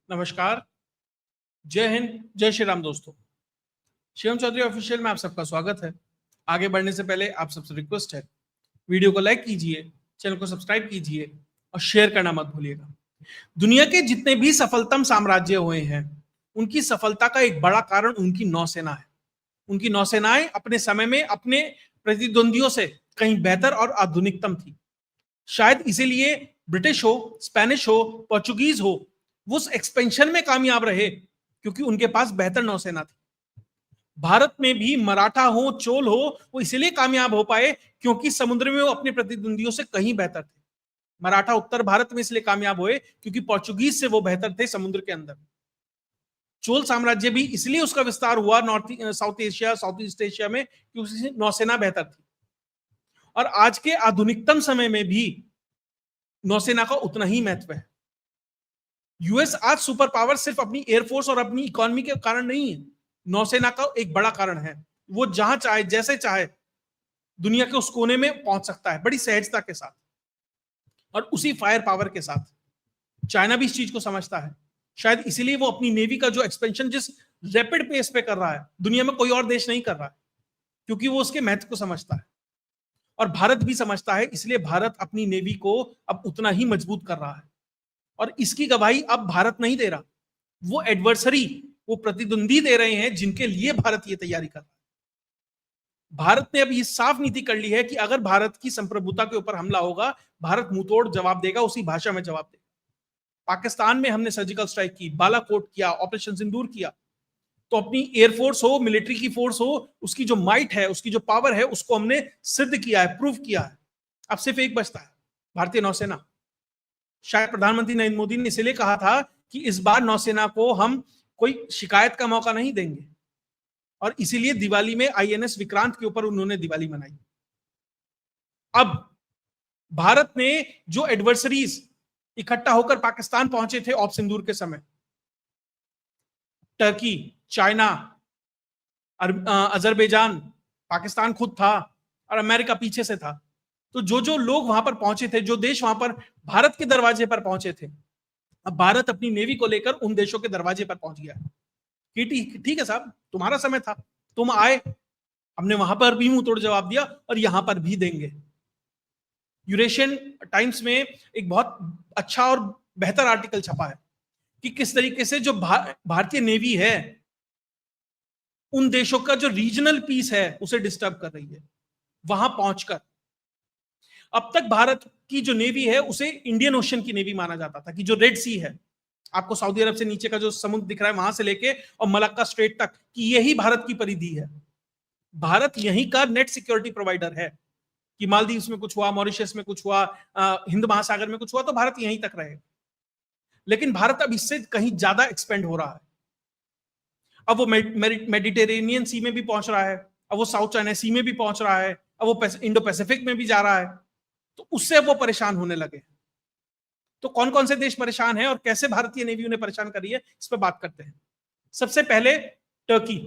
नमस्कार, जय हिंद, जय श्री राम दोस्तों। शिवम चौधरी ऑफिशियल में आप सबका स्वागत है। आगे बढ़ने से पहले आप सबसे रिक्वेस्ट है, वीडियो को लाइक कीजिए, चैनल को सब्सक्राइब कीजिए और शेयर करना मत भूलिएगा। दुनिया के जितने भी सफलतम साम्राज्य हुए हैं, उनकी सफलता का एक बड़ा कारण उनकी नौसेना है। उनकी नौसेनाएं अपने समय में अपने प्रतिद्वंदियों से कहीं बेहतर और आधुनिकतम थी। शायद इसीलिए ब्रिटिश हो, स्पेनिश हो, पोर्चुगीज हो, वो उस एक्सपेंशन में कामयाब रहे क्योंकि उनके पास बेहतर नौसेना थी। भारत में भी मराठा हो, चोल हो, वो इसलिए कामयाब हो पाए क्योंकि समुद्र में वो अपने प्रतिद्वंदियों से कहीं बेहतर थे। मराठा उत्तर भारत में इसलिए कामयाब हुए क्योंकि पोर्चुगीज से वो बेहतर थे समुद्र के अंदर। चोल साम्राज्य भी इसलिए उसका विस्तार हुआ south Asia, south east Asia में क्योंकि नौसेना बेहतर थी। और आज के आधुनिकतम समय में भी नौसेना का उतना ही महत्व है। यूएस आज सुपर पावर सिर्फ अपनी एयरफोर्स और अपनी इकोनॉमी के कारण नहीं है, नौसेना का एक बड़ा कारण है। वो जहां चाहे, जैसे चाहे, दुनिया के उस कोने में पहुंच सकता है बड़ी सहजता के साथ और उसी फायर पावर के साथ। चाइना भी इस चीज को समझता है। शायद इसीलिए वो अपनी नेवी का जो एक्सपेंशन जिस रैपिड पेस पे कर रहा है, दुनिया में कोई और देश नहीं कर रहा है, क्योंकि वो उसके महत्व को समझता है। और भारत भी समझता है, इसलिए भारत अपनी नेवी को अब उतना ही मजबूत कर रहा है। और इसकी गवाही अब भारत नहीं दे रहा, वो एडवर्सरी, वो प्रतिद्वंदी दे रहे हैं जिनके लिए भारत ये तैयारी कर रहा है। भारत ने अब ये साफ नीति कर ली है कि अगर भारत की संप्रभुता के ऊपर हमला होगा, भारत मुंहतोड़ जवाब देगा, उसी भाषा में जवाब देगा। पाकिस्तान में हमने सर्जिकल स्ट्राइक की, बालाकोट किया, ऑपरेशन सिंदूर किया, तो अपनी एयरफोर्स हो, मिलिट्री की फोर्स हो, उसकी जो माइट है, उसकी जो पावर है, उसको हमने सिद्ध किया है, प्रूव किया है। अब सिर्फ एक बचता है, भारतीय नौसेना। शायद प्रधानमंत्री नरेंद्र मोदी ने इसलिए कहा था कि इस बार नौसेना को हम कोई शिकायत का मौका नहीं देंगे, और इसीलिए दिवाली में आईएनएस विक्रांत के ऊपर उन्होंने दिवाली मनाई। अब भारत ने जो एडवर्सरीज इकट्ठा होकर पाकिस्तान पहुंचे थे ऑप सिंदूर के समय, टर्की, चाइना, अजरबैजान, पाकिस्तान खुद था और अमेरिका पीछे से था। तो जो जो लोग वहां पर पहुंचे थे, जो देश वहां पर भारत के दरवाजे पर पहुंचे थे, अब भारत अपनी नेवी को लेकर उन देशों के दरवाजे पर पहुंच गया कि ठीक है साहब, तुम्हारा समय था, तुम आए, हमने वहां पर भी मुंह तोड़ जवाब दिया और यहां पर भी देंगे। यूरेशियन टाइम्स में एक बहुत अच्छा और बेहतर आर्टिकल छपा है कि किस तरीके से जो भारतीय नेवी है उन देशों का जो रीजनल पीस है उसे डिस्टर्ब कर रही है वहां पहुंचकर। अब तक भारत की जो नेवी है उसे इंडियन ओशन की नेवी माना जाता था, कि जो रेड सी है, आपको सऊदी अरब से नीचे का जो समुद्र दिख रहा है वहां से लेके और मलक्का स्ट्रेट तक, कि यही भारत की परिधि है। भारत यहीं का नेट सिक्योरिटी प्रोवाइडर है कि मालदीव्स में कुछ हुआ, मॉरिशस में कुछ हुआ, हिंद महासागर में कुछ हुआ, तो भारत यहीं तक रहेगा। लेकिन भारत अब इससे कहीं ज्यादा एक्सपेंड हो रहा है। अब वो मेडिटेरेनियन सी में भी पहुंच रहा है, अब वो साउथ चाइना सी में भी पहुंच रहा है, अब वो इंडो पैसिफिक में भी जा रहा है। तो उससे वो परेशान होने लगे। तो कौन कौन से देश परेशान हैं और कैसे भारतीय नेवी उन्हें परेशान कर रही है, इस पर बात करते हैं। सबसे पहले टर्की।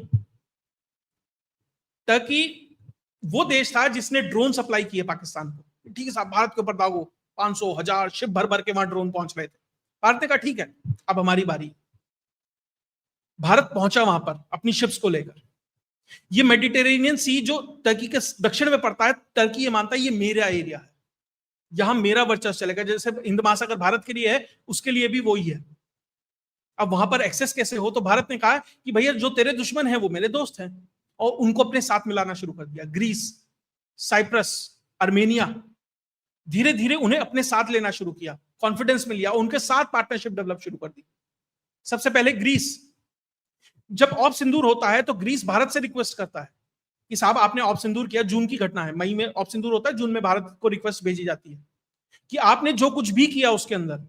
टर्की वो देश था जिसने ड्रोन सप्लाई किए पाकिस्तान को। ठीक है साहब, भारत के ऊपर दागो, 500 1000 शिप भर भर के वहां ड्रोन पहुंच रहे थे। भारत ने कहा ठीक है, अब हमारी बारी। भारत पहुंचा वहां पर अपनी शिप्स को लेकर। ये मेडिटेरेनियन सी जो टर्की के दक्षिण में पड़ता है, टर्की ये मानता है ये मेरा एरिया है, यहां मेरा वर्चस्व चलेगा। जैसे हिंद महासागर भारत के लिए है, उसके लिए भी वही है। अब वहां पर एक्सेस कैसे हो, तो भारत ने कहा कि भैया जो तेरे दुश्मन हैं वो मेरे दोस्त हैं, और उनको अपने साथ मिलाना शुरू कर दिया। ग्रीस, साइप्रस, आर्मेनिया, धीरे धीरे उन्हें अपने साथ लेना शुरू किया, कॉन्फिडेंस में लिया, उनके साथ पार्टनरशिप डेवलप शुरू कर दी। सबसे पहले ग्रीस, जब ऑप सिंदूर होता है तो ग्रीस भारत से रिक्वेस्ट करता है कि साहब आपने ऑप सिंदूर किया, जून की घटना है, मई में ऑप सिंदूर होता है, जून में भारत को रिक्वेस्ट भेजी जाती है कि आपने जो कुछ भी किया उसके अंदर,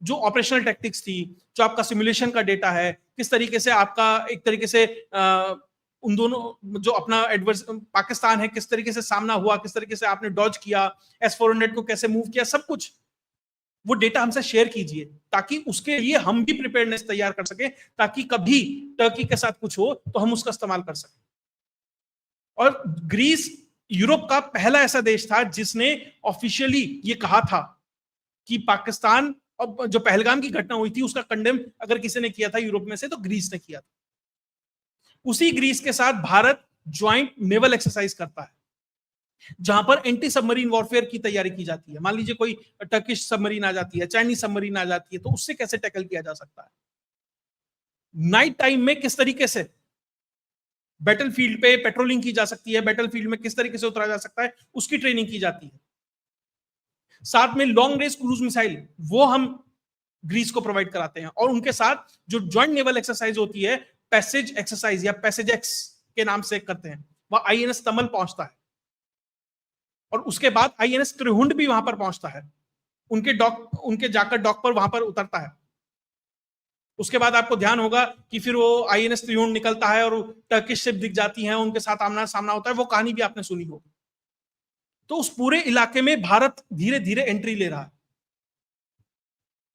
जो ऑपरेशनल टैक्टिक्स थी, जो आपका सिमुलेशन का डेटा है, किस तरीके से आपका एक तरीके से उन दोनों जो अपना एडवर्स पाकिस्तान है किस तरीके से सामना हुआ, किस तरीके से आपने डॉज किया, S-400 को कैसे मूव किया, सब कुछ वो डेटा हमसे शेयर कीजिए, ताकि उसके लिए हम भी प्रिपेयरनेस तैयार कर सके, ताकि कभी टर्की के साथ कुछ हो तो हम उसका इस्तेमाल कर सकें। और ग्रीस यूरोप का पहला ऐसा देश था जिसने ऑफिशियली ये कहा था कि पाकिस्तान और जो पहलगाम की घटना हुई थी उसका कंडेम अगर किसी ने किया था यूरोप में से तो ग्रीस ने किया था। उसी ग्रीस के साथ भारत ज्वाइंट नेवल एक्सरसाइज करता है जहां पर एंटी सबमरीन वॉरफेयर की तैयारी की जाती है। मान लीजिए कोई टर्किश सबमरीन आ जाती है, चाइनीज सबमरीन आ जाती है, तो उससे कैसे टैकल किया जा सकता है। नाइट टाइम में किस तरीके से बैटलफील्ड पे पेट्रोलिंग की जा सकती है, बैटलफील्ड में किस तरीके से उतरा जा सकता है, उसकी ट्रेनिंग की जाती है। साथ में लॉन्ग रेंज क्रूज मिसाइल वो हम ग्रीस को प्रोवाइड कराते हैं, और उनके साथ जो ज्वाइंट नेवल एक्सरसाइज होती है पैसेज एक्सरसाइज या पैसेज एक्स के नाम से करते हैं, वह आईएनएस तमल पहुंचता है, और उसके बाद आईएनएस त्रिहुंड भी वहां पर पहुंचता है, उनके जाकर डॉक पर वहां पर उतरता है। उसके बाद आपको ध्यान होगा कि फिर वो आईएनएस त्रिहुंड निकलता है और टर्किश शिप दिख जाती हैं, उनके साथ आमना सामना होता है, वो कहानी भी आपने सुनी होगी। तो उस पूरे इलाके में भारत धीरे धीरे एंट्री ले रहा है,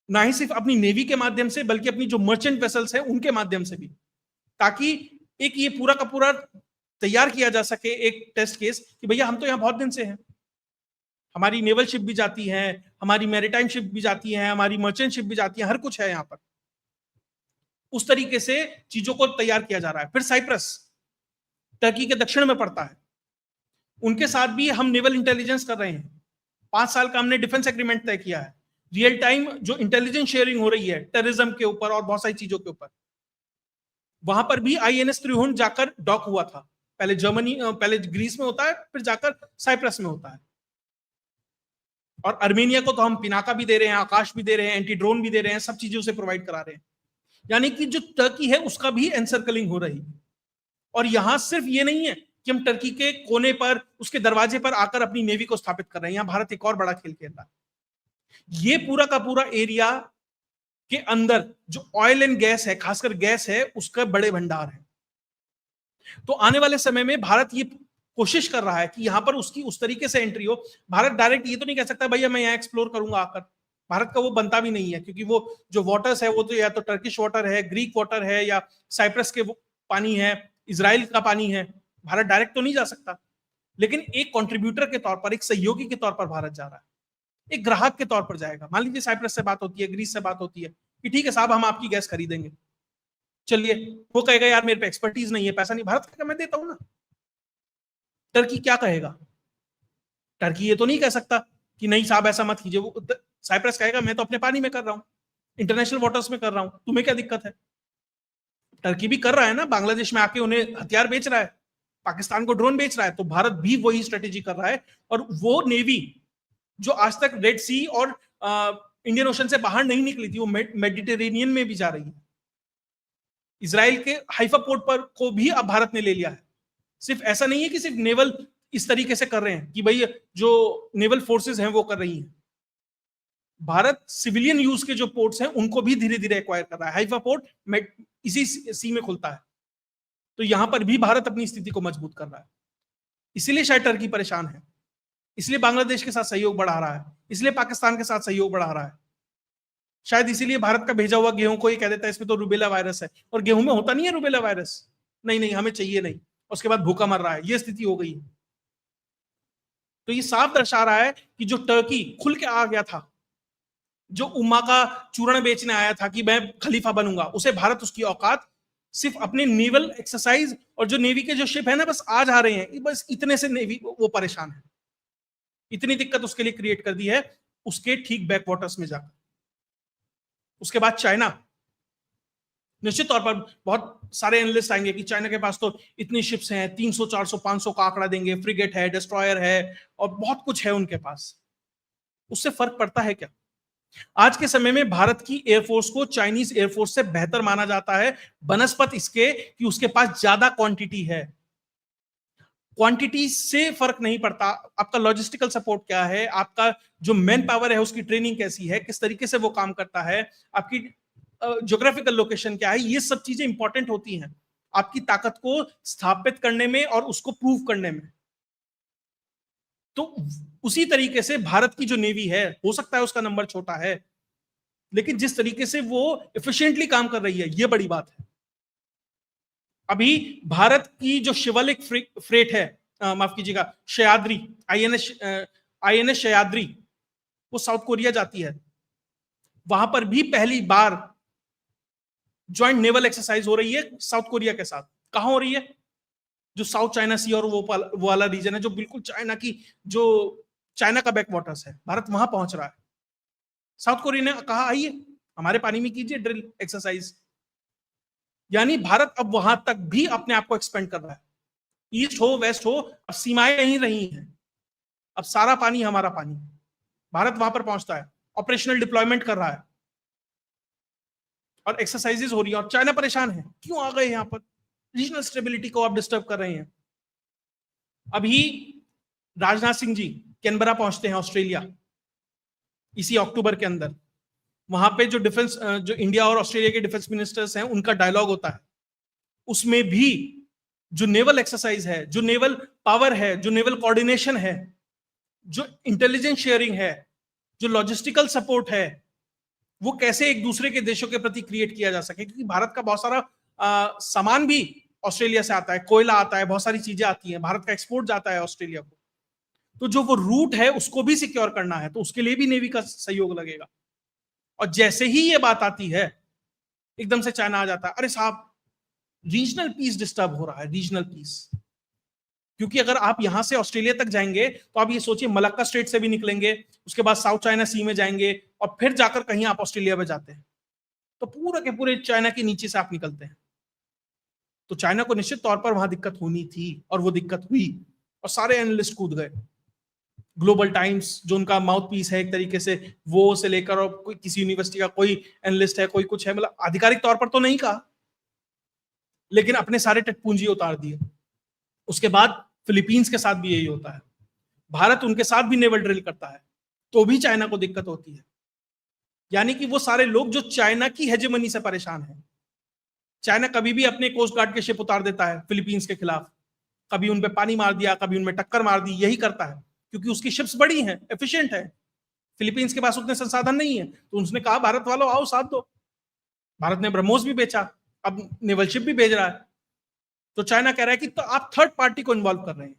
ना ही सिर्फ अपनी नेवी के माध्यम से बल्कि अपनी जो मर्चेंट वेसल्स हैं उनके माध्यम से भी, ताकि एक ये पूरा का पूरा तैयार किया जा सके एक टेस्ट केस कि भैया हम तो यहां बहुत दिन से हैं, हमारी नेवल शिप भी जाती है, हमारी मैरीटाइम शिप भी जाती है, हमारी मर्चेंट शिप भी जाती है, हर कुछ है यहां पर। उस तरीके से चीजों को तैयार किया जा रहा है। फिर साइप्रस टर्की के दक्षिण में पड़ता है, उनके साथ भी हम नेवल इंटेलिजेंस कर रहे हैं। 5 साल का हमने डिफेंस एग्रीमेंट तय किया है, रियल टाइम जो इंटेलिजेंस शेयरिंग हो रही है टेररिज्म के ऊपर और बहुत सारी चीजों के ऊपर। वहां पर भी आईएनएस त्रिहुंड जाकर डॉक हुआ था, पहले ग्रीस में होता है, फिर जाकर साइप्रस में होता है। और अर्मेनिया को तो हम पिनाका भी दे रहे हैं, आकाश भी दे रहे हैं, एंटी ड्रोन भी दे रहे हैं, सब चीजें उसे प्रोवाइड करा रहे हैं। यानी कि जो टर्की है उसका भी एनसर्कलिंग हो रही है। और यहां सिर्फ ये नहीं है कि हम टर्की के कोने पर उसके दरवाजे पर आकर अपनी नेवी को स्थापित कर रहे हैं, यहां भारत एक और बड़ा खेल खेल रहा है। ये पूरा का पूरा एरिया के अंदर जो ऑयल एंड गैस है, खासकर गैस है, उसका बड़े भंडार है। तो आने वाले समय में भारत ये कोशिश कर रहा है कि यहां पर उसकी उस तरीके से एंट्री हो। भारत डायरेक्ट ये तो नहीं कह सकता भैया मैं यहां एक्सप्लोर करूंगा आकर, भारत का वो बनता भी नहीं है, क्योंकि वो जो वाटर्स है वो तो या तो टर्किश वाटर है, ग्रीक वाटर है, या साइप्रस के पानी है, इजराइल का पानी है। भारत डायरेक्ट तो नहीं जा सकता, लेकिन एक कंट्रीब्यूटर के तौर पर, एक सहयोगी के तौर पर भारत जा रहा है, एक ग्राहक के तौर पर जाएगा। मान लीजिए साइप्रस से बात होती है, ग्रीस से बात होती है कि ठीक है साहब हम आपकी गैस खरीदेंगे, चलिए। वो कहेगा यार मेरे पे एक्सपर्टीज नहीं है, पैसा नहीं, भारत कहेगा मैं देता हूं ना। टर्की क्या कहेगा? टर्की ये तो नहीं कह सकता कि नहीं साहब ऐसा मत कीजिए। वो साइप्रस कहेगा मैं तो अपने पानी में कर रहा हूं, इंटरनेशनल वाटर्स में कर रहा हूं, तुम्हें क्या दिक्कत है? टर्की भी कर रहा है ना, बांग्लादेश में आके उन्हें हथियार बेच रहा है, पाकिस्तान को ड्रोन बेच रहा है, तो भारत भी वही स्ट्रेटेजी कर रहा है। और वो नेवी जो आज तक रेड सी और इंडियन ओशन से बाहर नहीं निकली थी, वो मेडिटेरेनियन में भी जा रही है। इसराइल के हाइफा पोर्ट पर को भी अब भारत ने ले लिया है। सिर्फ ऐसा नहीं है कि सिर्फ नेवल इस तरीके से कर रहे हैं कि भाई जो नेवल फोर्सेस हैं वो कर रही हैं, भारत सिविलियन यूज के जो पोर्ट्स हैं उनको भी धीरे धीरे एक्वायर कर रहा है। हाइफा पोर्ट इसी सी में खुलता है, तो यहां पर भी भारत अपनी स्थिति को मजबूत कर रहा है। इसीलिए शायद टर्की परेशान है, इसलिए बांग्लादेश के साथ सहयोग बढ़ा रहा है, इसलिए पाकिस्तान के साथ सहयोग बढ़ा रहा है। शायद इसीलिए भारत का भेजा हुआ गेहूं को ये कह देता है इसमें तो रूबेला वायरस है, और गेहूं में होता नहीं है रूबेला वायरस, नहीं नहीं हमें चाहिए नहीं, उसके बाद भूखा मर रहा है। ये स्थिति हो गई है। तो ये साफ दर्शा रहा है कि जो टर्की खुल के आ गया था, जो उम्मा का चूर्ण बेचने आया था कि मैं खलीफा बनूंगा, उसे भारत उसकी औकात सिर्फ अपने नेवल एक्सरसाइज और जो नेवी के जो शिप है ना बस आ जा रहे हैं, बस इतने से नेवी वो परेशान है। इतनी दिक्कत उसके लिए क्रिएट कर दी है उसके ठीक बैक वाटर्स में जाकर। उसके बाद चाइना, निश्चित तौर पर बहुत सारे एनालिस्ट आएंगे कि चाइना के पास तो इतनी शिप्स हैं, 300 400 500 का आंकड़ा देंगे, फ्रिगेट है, डिस्ट्रॉयर है और बहुत कुछ है उनके पास। उससे फर्क पड़ता है क्या? आज के समय में भारत की एयरफोर्स को चाइनीज एयरफोर्स से बेहतर माना जाता है, बनस्पत इसके कि उसके पास ज्यादा क्वांटिटी है। क्वांटिटी से फर्क नहीं पड़ता, आपका लॉजिस्टिकल सपोर्ट क्या है, आपका जो मैन पावर है उसकी ट्रेनिंग कैसी है, किस तरीके से वो काम करता है, आपकी ज्योग्राफिकल लोकेशन क्या है, ये सब चीजें इंपॉर्टेंट होती हैं आपकी ताकत को स्थापित करने में और उसको प्रूव करने में। तो उसी तरीके से भारत की जो नेवी है, हो सकता है उसका नंबर छोटा है, लेकिन जिस तरीके से वो एफिशिएंटली काम कर रही है ये बड़ी बात है। अभी भारत की जो शिवालिक फ्रेट है, माफ कीजिएगा सह्याद्री, आईएनएस सह्याद्री, वो साउथ कोरिया जाती है। वहां पर भी पहली बार ज्वाइंट नेवल एक्सरसाइज हो रही है साउथ कोरिया के साथ। कहां हो रही है? जो साउथ चाइना सी और वो वाला रीजन है, जो बिल्कुल चाइना की, जो चाइना का बैक वाटर्स है, भारत वहां पहुंच रहा है। साउथ कोरिया ने कहा आइए हमारे पानी में कीजिए ड्रिल एक्सरसाइज। यानी भारत अब वहां तक भी अपने आप को एक्सपेंड कर रहा है। ईस्ट हो वेस्ट हो, अब सीमाएं नहीं रही हैं, अब सारा पानी हमारा पानी। भारत वहां पर पहुंचता है, ऑपरेशनल डिप्लॉयमेंट कर रहा है और एक्सरसाइजेस हो रही है। और चाइना परेशान है, क्यों आ गए यहां पर? रीजनल स्टेबिलिटी को आप डिस्टर्ब कर रहे हैं। अभी राजनाथ सिंह जी कैनबरा पहुंचते हैं ऑस्ट्रेलिया इसी अक्टूबर के अंदर। वहां पे जो डिफेंस, जो इंडिया और ऑस्ट्रेलिया के डिफेंस मिनिस्टर्स हैं, उनका डायलॉग होता है। उसमें भी जो नेवल एक्सरसाइज है, जो नेवल पावर है, जो नेवल कोऑर्डिनेशन है, जो इंटेलिजेंस शेयरिंग है, जो लॉजिस्टिकल सपोर्ट है, वो कैसे एक दूसरे के देशों के प्रति क्रिएट किया जा सके। क्योंकि भारत का बहुत सारा सामान भी ऑस्ट्रेलिया से आता है, कोयला आता है, बहुत सारी चीजें आती हैं, भारत का एक्सपोर्ट जाता है ऑस्ट्रेलिया को। तो जो वो रूट है उसको भी सिक्योर करना है, तो उसके लिए भी नेवी का सहयोग लगेगा। और जैसे ही ये बात आती है, एकदम से चाइना आ जाता है, अरे साहब रीजनल पीस डिस्टर्ब हो रहा है, रीजनल पीस। क्योंकि अगर आप यहां से ऑस्ट्रेलिया तक जाएंगे तो आप ये सोचिए मलक्का स्ट्रेट से भी निकलेंगे, उसके बाद साउथ चाइना सी में जाएंगे और फिर जाकर कहीं आप ऑस्ट्रेलिया में जाते हैं, तो पूरे के पूरे चाइना के नीचे से आप निकलते हैं। तो चाइना को निश्चित तौर पर वहां दिक्कत होनी थी और वो दिक्कत हुई और सारे एनालिस्ट कूद गए। ग्लोबल टाइम्स जो उनका माउथ पीस है एक तरीके से, वो से लेकर और कोई किसी यूनिवर्सिटी का कोई एनालिस्ट है, कोई कुछ है, मतलब आधिकारिक तौर पर तो नहीं कहा, लेकिन अपने सारे टटपूंजी उतार दिए। उसके बाद फिलीपींस के साथ भी यही होता है, भारत उनके साथ भी नेवल ड्रिल करता है, तो भी चाइना को दिक्कत होती है। यानी कि वो सारे लोग जो चाइना की हेजेमनी से परेशान हैं। चाइना कभी भी अपने कोस्ट गार्ड के शिप उतार देता है फिलीपींस के खिलाफ, कभी उन पे पानी मार दिया, कभी उनमें टक्कर मार दी, यही करता है क्योंकि उसकी शिप्स बड़ी हैं, एफिशिएंट है। फिलीपींस के पास उतने संसाधन नहीं है, तो उसने कहा भारत वालों आओ साथ दो। भारत ने ब्रह्मोस भी बेचा, अब नेवल शिप भी भेज रहा है। तो चाइना कह रहा है कि तो आप थर्ड पार्टी को इन्वॉल्व कर रहे हैं,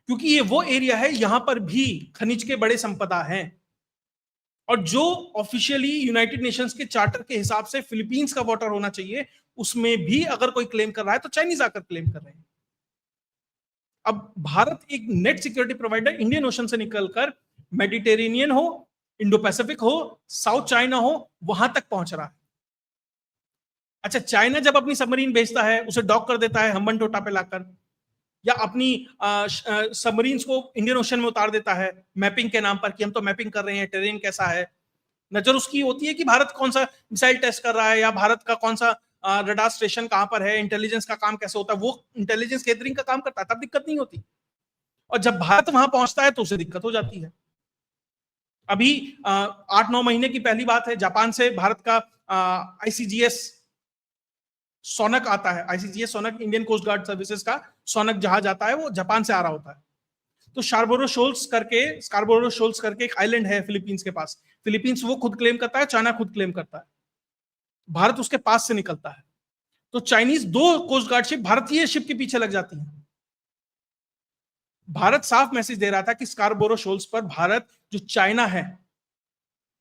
क्योंकि ये वो एरिया है यहां पर भी खनिज के बड़े संपदा हैं। और जो ऑफिशियली यूनाइटेड नेशंस के चार्टर के हिसाब से फिलीपींस का वाटर होना चाहिए, उसमें भी अगर कोई क्लेम कर रहा है तो चाइनीज आकर क्लेम कर रहे हैं। अब भारत एक net security provider Indian ocean से निकलकर मेडिटेरेनियन हो, इंडो पैसिफिक हो, साउथ चाइना हो, वहां तक पहुंच रहा है। अच्छा, चाइना जब अपनी सबमरीन भेजता है, उसे डॉक कर देता है हम्बनटोटा पे लाकर, या अपनी सबमरीन्स को इंडियन ओशन में उतार देता है मैपिंग के नाम पर कि हम तो मैपिंग कर रहे हैं, टेरेन कैसा है। नजर उसकी होती है कि भारत कौन सा मिसाइल टेस्ट कर रहा है, या भारत का कौन सा रडार स्टेशन कहां पर है, इंटेलिजेंस का काम कैसे होता है, वो इंटेलिजेंस गैदरिंग का काम करता है, तब दिक्कत नहीं होती। और जब भारत वहां पहुंचता है तो उसे दिक्कत हो जाती है। अभी 8-9 महीने की पहली बात है, जापान से भारत का आईसीजीएस सोनक आता है। ICGS Sonak Indian Coast Guard Services का सोनक जहाज आता है, वो जापान से आ रहा होता है। तो स्कार्बोरो शोल्स करके एक आइलैंड है फिलीपींस के पास। फिलीपींस वो खुद क्लेम करता है, चाइना खुद क्लेम करता है, भारत उसके पास से निकलता है। तो चाइनीज 2 कोस्ट गार्ड शिप भारतीय शिप के पीछे लग जाती हैं। भारत साफ मैसेज दे रहा था कि स्कार्बोरो शोल्स पर भारत जो चाइना है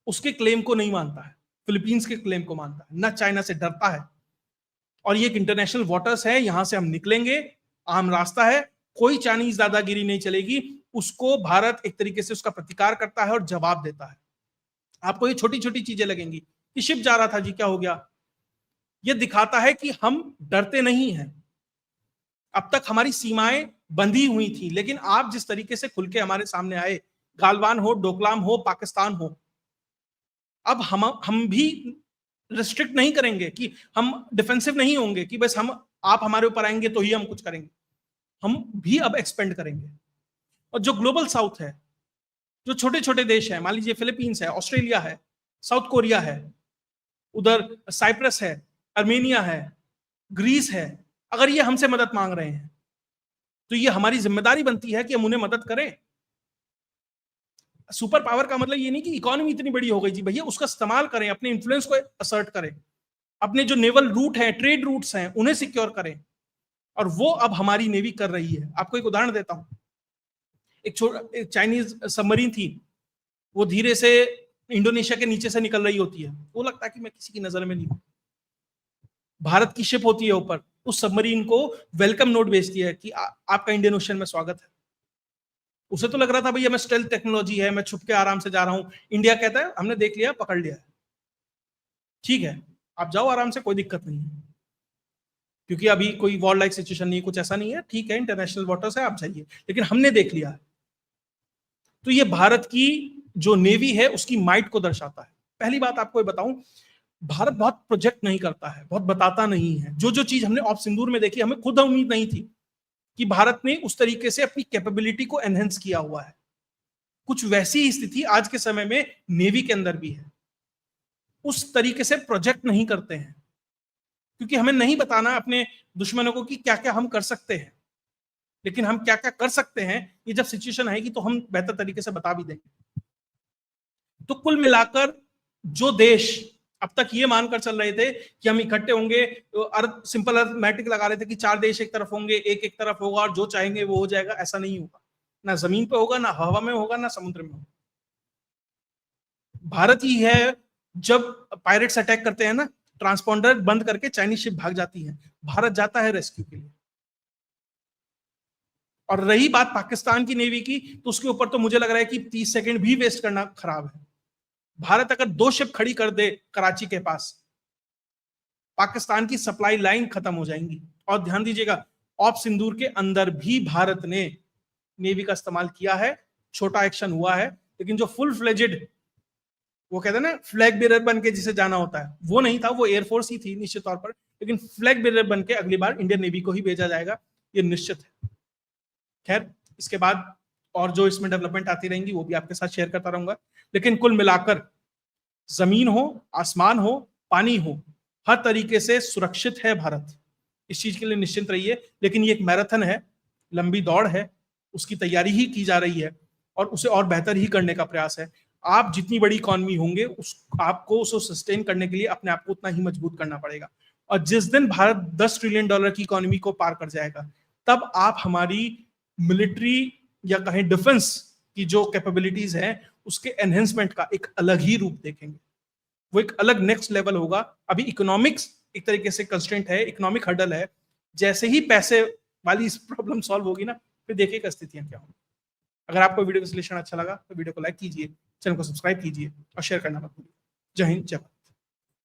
उसके क्लेम को नहीं मानता है, फिलीपींस के क्लेम को मानता है, ना चाइना से डरता है। और ये एक इंटरनेशनल वाटर्स है, यहां से हम निकलेंगे, आम रास्ता है, कोई चाइनीज दादागिरी नहीं चलेगी। उसको भारत एक तरीके से उसका प्रतिकार करता है और जवाब देता है। आपको ये छोटी छोटी चीजें लगेंगी कि शिप जा रहा था जी, क्या हो गया, ये दिखाता है कि हम डरते नहीं हैं। अब तक हमारी सीमाएं बंधी हुई थी, लेकिन आप जिस तरीके से खुल के हमारे सामने आए, गालवान हो, डोकलाम हो, पाकिस्तान हो, अब हम भी रिस्ट्रिक्ट नहीं करेंगे कि हम डिफेंसिव नहीं होंगे कि बस हम आप हमारे ऊपर आएंगे तो ही हम कुछ करेंगे। हम भी अब एक्सपेंड करेंगे। और जो ग्लोबल साउथ है, जो छोटे छोटे देश हैं, मान लीजिए फिलीपींस है, ऑस्ट्रेलिया है, साउथ कोरिया है, उधर साइप्रस है, अर्मेनिया है, ग्रीस है, अगर ये हमसे मदद मांग रहे हैं तो ये हमारी जिम्मेदारी बनती है कि हम उन्हें मदद करें। सुपर पावर का मतलब ये नहीं कि इकोनॉमी इतनी बड़ी हो गई जी, भैया उसका इस्तेमाल करें, अपने इन्फ्लुएंस को असर्ट करें, अपने जो नेवल रूट है, ट्रेड रूट्स हैं, उन्हें सिक्योर करें। और वो अब हमारी नेवी कर रही है। आपको एक उदाहरण देता हूं। एक चाइनीज सबमरीन थी, वो धीरे से इंडोनेशिया के नीचे से निकल रही होती है, वो लगता है कि मैं किसी की नजर में नहीं हूं। भारत की शिप होती है ऊपर, उस सबमरीन को वेलकम नोट भेजती है कि आपका इंडियन ओशन में स्वागत है। उसे तो लग रहा था भैया मैं स्टेल्थ टेक्नोलॉजी है, मैं छुप के आराम से जा रहा हूं। इंडिया कहता है हमने देख लिया, पकड़ लिया है, ठीक है आप जाओ आराम से, कोई दिक्कत नहीं है, क्योंकि अभी कोई वॉर लाइक सिचुएशन नहीं है, कुछ ऐसा नहीं है, ठीक है इंटरनेशनल वाटर्स है, आप जाइए, लेकिन हमने देख लिया है। तो ये भारत की जो नेवी है उसकी माइट को दर्शाता है। पहली बात आपको बताऊं, भारत बहुत प्रोजेक्ट नहीं करता है, बहुत बताता नहीं है। जो जो चीज हमने ऑफ सिंदूर में देखी, हमें खुद उम्मीद नहीं थी कि भारत ने उस तरीके से अपनी कैपेबिलिटी को एनहेंस किया हुआ है। कुछ वैसी ही स्थिति आज के समय में नेवी के अंदर भी है। उस तरीके से प्रोजेक्ट नहीं करते हैं, क्योंकि हमें नहीं बताना अपने दुश्मनों को कि क्या क्या हम कर सकते हैं, लेकिन हम क्या क्या कर सकते हैं ये जब सिचुएशन आएगी तो हम बेहतर तरीके से बता भी देंगे। तो कुल मिलाकर जो देश अब तक ये मानकर चल रहे थे कि हम इकट्ठे होंगे, तो अर्थ सिंपल अर्थमेटिक लगा रहे थे कि 4 देश एक तरफ होंगे, एक तरफ होगा और जो चाहेंगे वो हो जाएगा, ऐसा नहीं होगा। ना जमीन पे होगा, ना हवा में होगा, ना समुद्र में होगा। भारत ही है, जब पायरेट्स अटैक करते हैं ना, ट्रांसपॉन्डर बंद करके चाइनीज शिप भाग जाती है, भारत जाता है रेस्क्यू के लिए। और रही बात पाकिस्तान की नेवी की, तो उसके ऊपर तो मुझे लग रहा है कि 30 सेकंड भी वेस्ट करना खराब है। भारत अगर 2 शिप खड़ी कर दे कराची के पास, पाकिस्तान की सप्लाई लाइन खत्म हो जाएंगी। और ध्यान दीजिएगा, ऑप सिंदूर के अंदर भी भारत ने नेवी का इस्तेमाल किया है, छोटा एक्शन हुआ है, लेकिन जो फुल फ्लेजेड, वो कहते हैं ना फ्लैग बेरर बन के जिसे जाना होता है, वो नहीं था, वो एयरफोर्स ही थी निश्चित तौर पर, लेकिन फ्लैग बेरर बन के अगली बार इंडियन नेवी को ही भेजा जाएगा, ये निश्चित है। खैर, इसके बाद और जो इसमें डेवलपमेंट आती रहेंगी वो भी आपके साथ शेयर करता रहूंगा। लेकिन कुल मिलाकर जमीन हो, आसमान हो, पानी हो, हर तरीके से सुरक्षित है भारत। इस चीज के लिए निश्चिंत रहिए। लेकिन ये एक मैराथन है, लंबी दौड़ है, उसकी तैयारी ही की जा रही है और उसे और बेहतर ही करने का प्रयास है। आप जितनी बड़ी इकॉनमी होंगे, उस आपको उसको सस्टेन करने के लिए अपने आप को उतना ही मजबूत करना पड़ेगा। और जिस दिन भारत $10 ट्रिलियन की इकोनॉमी को पार कर जाएगा, तब आप हमारी मिलिट्री या कहें डिफेंस की जो कैपेबिलिटीज हैं उसके एनहेंसमेंट का एक अलग ही रूप देखेंगे। वो एक अलग नेक्स्ट लेवल होगा। अभी इकोनॉमिक्स एक तरीके से कंस्ट्रेंट है, इकोनॉमिक हर्डल है। जैसे ही पैसे वाली प्रॉब्लम सॉल्व होगी ना, फिर देखिएगा स्थितियां क्या होंगी। अगर आपको वीडियो का सॉल्यूशन अच्छा लगा तो वीडियो को लाइक कीजिए, चैनल को सब्सक्राइब कीजिए और शेयर करना मत भूलिए। जय हिंद, जय भारत।